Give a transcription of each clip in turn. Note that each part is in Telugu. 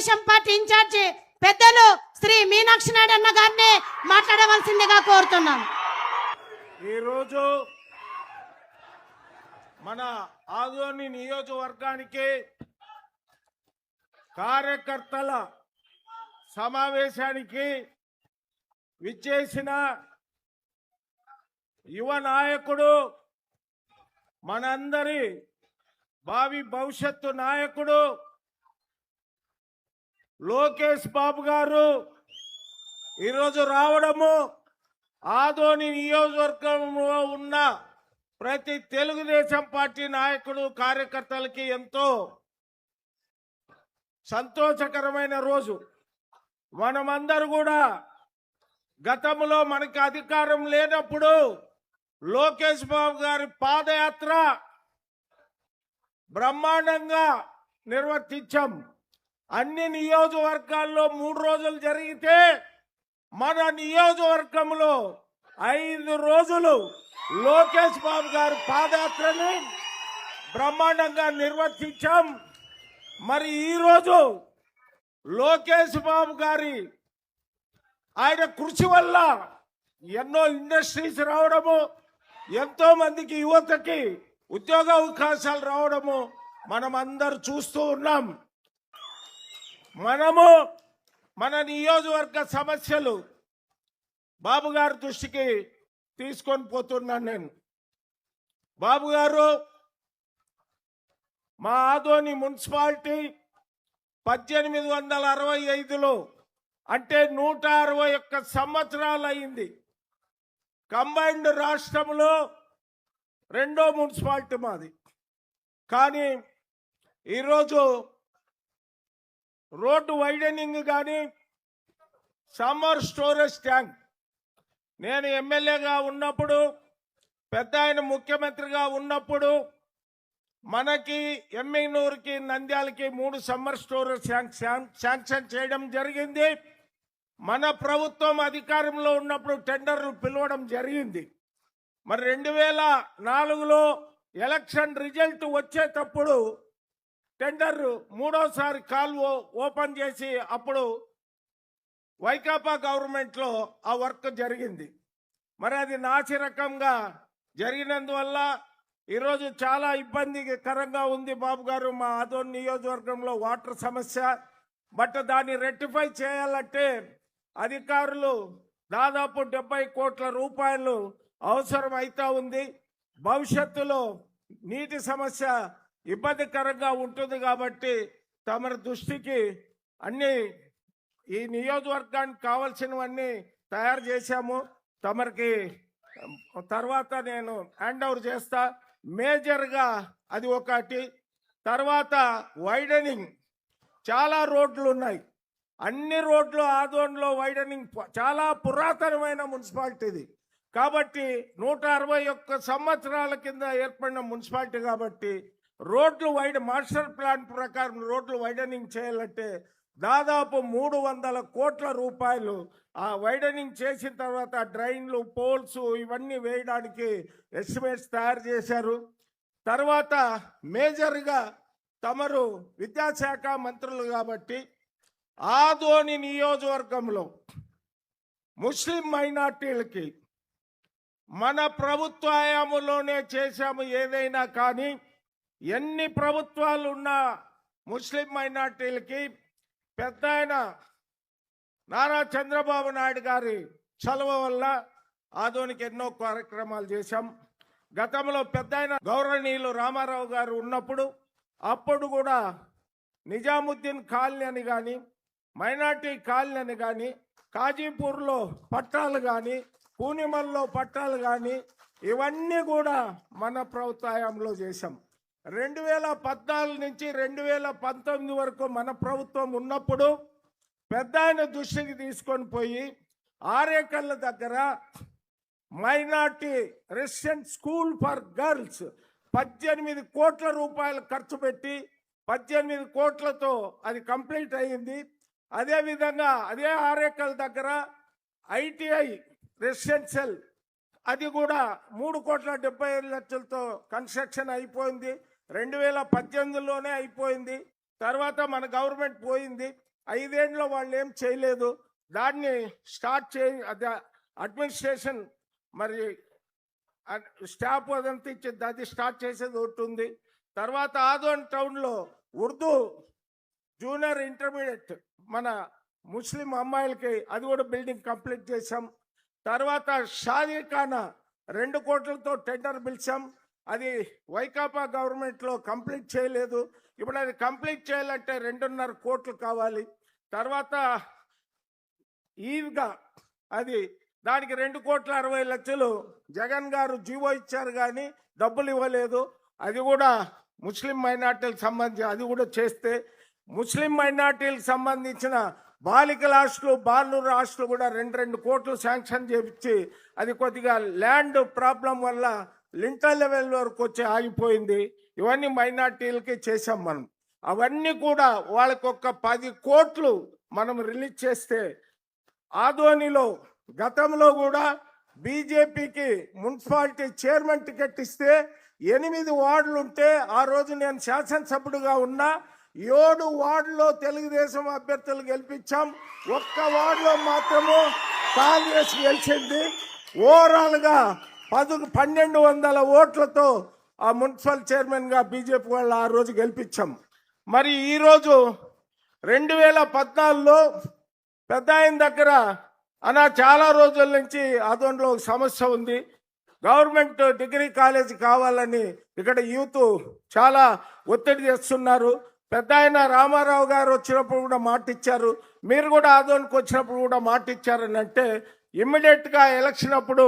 తెలుగుదేశం పార్టీ ఇన్ఛార్జి పెద్దలు శ్రీ మీనాక్షి నాయుడు అన్న గారిని మాట్లాడవలసిందిగా కోరుతున్నాం. ఈరోజు మన ఆదోని నియోజకవర్గానికి కార్యకర్తల సమావేశానికి విచ్చేసిన యువ నాయకుడు, మనందరి భావి భవిష్యత్తు నాయకుడు లోకేష్ బాబు గారు ఈరోజు రావడము ఆదోని నియోజకవర్గంలో ఉన్న ప్రతి తెలుగుదేశం పార్టీ నాయకుడు కార్యకర్తలకి ఎంతో సంతోషకరమైన రోజు. మనమందరూ కూడా గతంలో మనకి అధికారం లేనప్పుడు లోకేష్ బాబు గారి పాదయాత్ర బ్రహ్మాండంగా నిర్వర్తించాం. అన్ని నియోజకవర్గాల్లో 3 రోజులు జరిగితే మన నియోజకవర్గంలో 5 రోజులు లోకేష్ బాబు గారి పాదయాత్రని బ్రహ్మాండంగా నిర్వర్తించాం. మరి ఈరోజు లోకేష్ బాబు గారి ఆయన కృషి వల్ల ఎన్నో ఇండస్ట్రీస్ రావడము, ఎంతో మందికి యువతకి ఉద్యోగ అవకాశాలు రావడము మనం అందరు చూస్తూ ఉన్నాం. మనము మన నియోజకవర్గ సమస్యలు బాబు గారి దృష్టికి తీసుకొని పోతున్నాను నేను. బాబు గారు, మా ఆదోని మున్సిపాలిటీ 1865లో అంటే 161 సంవత్సరాలు అయింది. కంబైన్డ్ రాష్ట్రంలో 2వ మున్సిపాలిటీ మాది. కానీ ఈరోజు రోడ్డు వైడనింగ్ కానీ, సమ్మర్ స్టోరేజ్ ట్యాంక్, నేను ఎమ్మెల్యేగా ఉన్నప్పుడు, పెద్ద ఆయన ముఖ్యమంత్రిగా ఉన్నప్పుడు మనకి ఎమ్మెనూరుకి, నంద్యాలకి 3 సమ్మర్ స్టోరేజ్ శాంక్షన్ చేయడం జరిగింది. మన ప్రభుత్వం అధికారంలో ఉన్నప్పుడు టెండర్లు పిలవడం జరిగింది. మరి 2004లో ఎలక్షన్ రిజల్ట్ వచ్చేటప్పుడు టెండర్ 3వసారి కాల్వ ఓపెన్ చేసి అప్పుడు వైకాపా గవర్నమెంట్లో ఆ వర్క్ జరిగింది. మరి అది నాసిరకంగా జరిగినందువల్ల ఈరోజు చాలా ఇబ్బందికరంగా ఉంది బాబు గారు మా ఆదోని నియోజకవర్గంలో వాటర్ సమస్య. బట్ దాన్ని రెక్టిఫై చేయాలంటే అధికారులు దాదాపు 70 కోట్ల రూపాయలు అవసరం అవుతా ఉంది. భవిష్యత్తులో నీటి సమస్య ఇబ్బందికరంగా ఉంటుంది కాబట్టి తమరి దృష్టికి అన్ని ఈ నియోజకవర్గానికి కావాల్సినవన్నీ తయారు చేశాము. తమరికి తర్వాత నేను హ్యాండ్ ఓవర్ చేస్తా. మేజర్గా అది ఒకటి. తర్వాత వైడనింగ్, చాలా రోడ్లు ఉన్నాయి. అన్ని రోడ్లు ఆదోన్లో వైడనింగ్ చాలా పురాతనమైన మున్సిపాలిటీది కాబట్టి 161 సంవత్సరాల కింద ఏర్పడిన మున్సిపాలిటీ కాబట్టి రోడ్లు మాస్టర్ ప్లాన్ ప్రకారం రోడ్లు వైడనింగ్ చేయాలంటే దాదాపు 300 కోట్ల రూపాయలు ఆ వైడనింగ్ చేసిన తర్వాత డ్రైన్లు, పోల్స్ ఇవన్నీ వేయడానికి ఎస్టిమేట్స్ తయారు చేశారు. తర్వాత మేజర్గా తమరు విద్యాశాఖ మంత్రులు కాబట్టి ఆదోని నియోజకవర్గంలో ముస్లిం మైనార్టీలకి మన ప్రభుత్వ హయాంలోనే చేశాము. ఏదైనా కానీ ఎన్ని ప్రభుత్వాలు ఉన్నా ముస్లిం మైనార్టీలకి పెద్ద ఆయన నారా చంద్రబాబు నాయుడు గారి చలవ వల్ల ఆదోనికి ఎన్నో కార్యక్రమాలు చేశాం. గతంలో పెద్ద ఆయన గౌరవనీయులు రామారావు గారు ఉన్నప్పుడు అప్పుడు కూడా నిజాముద్దీన్ కాలనీ అని కానీ, మైనార్టీ కాలనీ అని కానీ, కాజీపూర్లో పట్టాలు కానీ, పూర్ణిమల్లో పట్టాలు కానీ ఇవన్నీ కూడా మన ప్రభుత్వ హయాంలో చేశాం. 2014 నుంచి 2019 వరకు మన ప్రభుత్వం ఉన్నప్పుడు పెద్ద ఆయన దృష్టికి తీసుకొని పోయి ఆరేకళ్ళ దగ్గర minority resident school for girls 18 కోట్ల రూపాయలు ఖర్చు పెట్టి 18 కోట్లతో అది కంప్లీట్ అయ్యింది. అదేవిధంగా అదే ఆరేకల్ దగ్గర ఐటీఐ రెసిడెన్షియల్ అది కూడా 3,75,00,000తో కన్స్ట్రక్షన్ అయిపోయింది. 2018లోనే అయిపోయింది. తర్వాత మన గవర్నమెంట్ పోయింది. 5 ఏళ్ళలో వాళ్ళు ఏం చేయలేదు. దాన్ని స్టార్ట్ అది అడ్మినిస్ట్రేషన్ మరి స్టాఫ్ అదంతా ఇచ్చేది, అది స్టార్ట్ చేసేది ఒకటి ఉంది. తర్వాత ఆదోన్ టౌన్లో ఉర్దూ జూనియర్ ఇంటర్మీడియట్ మన ముస్లిం అమ్మాయిలకి అది కూడా బిల్డింగ్ కంప్లీట్ చేశాం. తర్వాత షాదీఖానా 2 కోట్లతో టెండర్ పిలిచాం. అది వైకాపా గవర్నమెంట్లో కంప్లీట్ చేయలేదు. ఇప్పుడు అది కంప్లీట్ చేయాలంటే 2.5 కోట్లు కావాలి. తర్వాత ఈద్గా అది దానికి 2,60,00,000 జగన్ గారు జీవో ఇచ్చారు కానీ డబ్బులు ఇవ్వలేదు. అది కూడా ముస్లిం మైనార్టీలకు సంబంధించి అది కూడా చేస్తే, ముస్లిం మైనార్టీలకు సంబంధించిన బాలికల హాస్టల్ బాలుర హాస్టల్ కూడా 2 కోట్లు శాంక్షన్ చేయించి అది కొద్దిగా ల్యాండ్ ప్రాబ్లం వల్ల లింటర్ లెవెల్ వరకు వచ్చి ఆగిపోయింది. ఇవన్నీ మైనార్టీలకి చేశాం మనం. అవన్నీ కూడా వాళ్ళకి ఒక 10 కోట్లు మనం రిలీజ్ చేస్తే, ఆదోనిలో గతంలో కూడా బీజేపీకి మున్సిపాలిటీ చైర్మన్ టికెట్ ఇస్తే 8 వార్డులు ఉంటే ఆ రోజు నేను శాసనసభ్యుడిగా ఉన్నా 7 వార్డులో తెలుగుదేశం అభ్యర్థులు గెలిపించాం. 1 వార్డులో మాత్రము కాంగ్రెస్ గెలిచింది. ఓవరాల్గా 1,200 ఓట్లతో ఆ మున్సిపల్ చైర్మన్గా బీజేపీ వాళ్ళు ఆ రోజు గెలిపించాం. మరి ఈరోజు 2014లో పెద్ద ఆయన దగ్గర చాలా రోజుల నుంచి ఆదోన్లో ఒక సమస్య ఉంది. గవర్నమెంట్ డిగ్రీ కాలేజ్ కావాలని ఇక్కడ యూత్ చాలా ఒత్తిడి చేస్తున్నారు. పెద్ద ఆయన రామారావు గారు వచ్చినప్పుడు కూడా మాట ఇచ్చారు, మీరు కూడా ఆదోన్కి వచ్చినప్పుడు కూడా మాట ఇచ్చారని అంటే ఇమ్మీడియట్గా ఎలక్షన్ అప్పుడు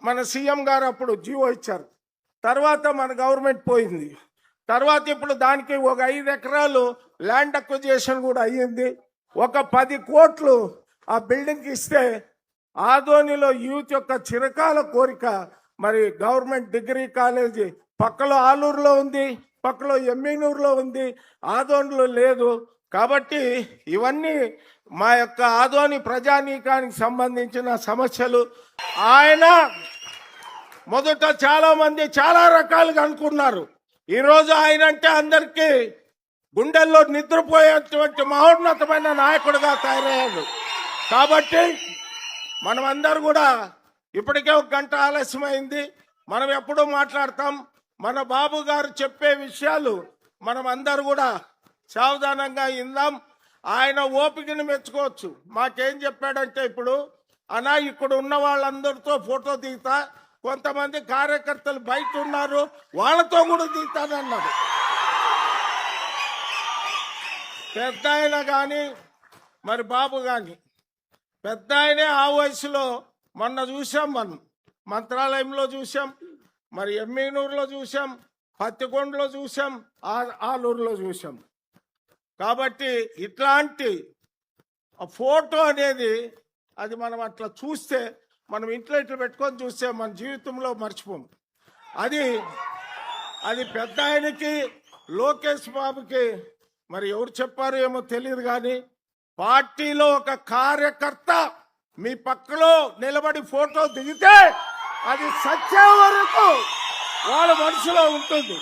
మన సీఎం గారు అప్పుడు జీవో ఇచ్చారు. తర్వాత మన గవర్నమెంట్ పోయింది. తర్వాత ఇప్పుడు దానికి ఒక 5 ఎకరాలు ల్యాండ్ అక్విజిషన్ కూడా అయ్యింది. ఒక 10 కోట్లు ఆ బిల్డింగ్కి ఇస్తే ఆదోనిలో యూత్ యొక్క చిరకాల కోరిక మరి గవర్నమెంట్ డిగ్రీ కాలేజీ పక్కలో ఆలూరులో ఉంది, పక్కలో ఎమ్మినూరులో ఉంది, ఆదోనిలో లేదు. కాబట్టి ఇవన్నీ మా యొక్క ఆదోని ప్రజానీకానికి సంబంధించిన సమస్యలు. ఆయన మొదట చాలా మంది చాలా రకాలుగా అనుకున్నారు. ఈరోజు ఆయన అంటే అందరికీ గుండెల్లో నిద్రపోయేటువంటి మహోన్నతమైన నాయకుడిగా తయారయ్యాడు. కాబట్టి మనమందరూ కూడా ఇప్పటికే 1 గంట ఆలస్యమైంది. మనం ఎప్పుడూ మాట్లాడతాం. మన బాబు గారు చెప్పే విషయాలు మనం అందరూ కూడా సావధానంగా విందాం. ఆయన ఓపికను మెచ్చుకోవచ్చు. మాకేం చెప్పాడంటే, ఇప్పుడు అన్నా ఇక్కడ ఉన్న వాళ్ళందరితో ఫోటో దిగుతా, కొంతమంది కార్యకర్తలు బయట ఉన్నారు వాళ్ళతో కూడా దిగుతానన్నాడు. పెద్ద ఆయన కానీ మరి బాబు కానీ, పెద్ద ఆయనే ఆ వయసులో మొన్న చూసాం, మనం మంత్రాలయంలో చూసాం, మరి ఎమ్మినూరులో చూసాం, పత్తికొండలో చూసాం, ఆలూరులో చూసాం. కాబట్టి ఇట్లాంటి ఫోటో అనేది అది మనం అట్లా చూస్తే, మనం ఇంట్లో ఇట్లా పెట్టుకొని చూస్తే మన జీవితంలో మర్చిపోం. అది పెద్ద ఆయనకి లోకేష్ బాబుకి మరి ఎవరు చెప్పారు ఏమో తెలియదు, కానీ పార్టీలో ఒక కార్యకర్త మీ పక్కలో నిలబడి ఫోటో దిగితే అది సత్య వరకు వాళ్ళ మనసులో ఉంటుంది.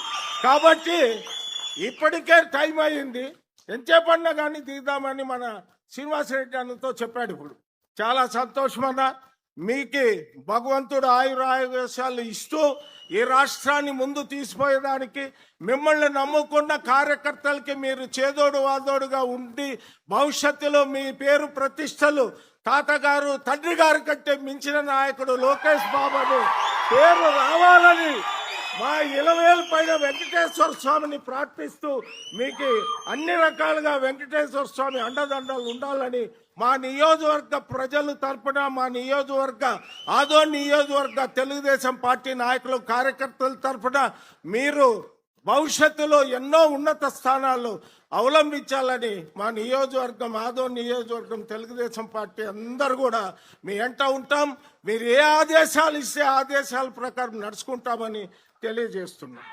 కాబట్టి ఇప్పటికే టైం అయింది, ఎంతసేపన్నా కానీ దిగుదామని మన శ్రీనివాసరెడ్డి అన్నతో చెప్పాడు. ఇప్పుడు చాలా సంతోషమన్నా, మీకు భగవంతుడు ఆయురారోగ్యాలు ఇస్తూ ఈ రాష్ట్రాన్ని ముందు తీసిపోయేదానికి మిమ్మల్ని నమ్ముకున్న కార్యకర్తలకి మీరు చేదోడు వాదోడుగా ఉండి భవిష్యత్తులో మీ పేరు ప్రతిష్టలు తాతగారు తండ్రి గారి కంటే మించిన నాయకుడు లోకేష్ బాబును పేరు రావాలని మా ఇలవేలు పైన వెంకటేశ్వర స్వామిని ప్రార్థిస్తూ మీకు అన్ని రకాలుగా వెంకటేశ్వర స్వామి అండదండలు ఉండాలని మా నియోజకవర్గ ప్రజల తరపున, మా నియోజకవర్గ ఆదోని నియోజకవర్గ తెలుగుదేశం పార్టీ నాయకులు కార్యకర్తల తరపున మీరు భవిష్యత్తులో ఎన్నో ఉన్నత స్థానాలు అవలంబించాలని మా నియోజకవర్గం ఆదోని నియోజకవర్గం తెలుగుదేశం పార్టీ అందరూ కూడా మీ వెంట ఉంటాం. మీరు ఏ ఆదేశాలు ఇస్తే ఆదేశాల ప్రకారం నడుచుకుంటామని తెలియజేస్తున్నాం.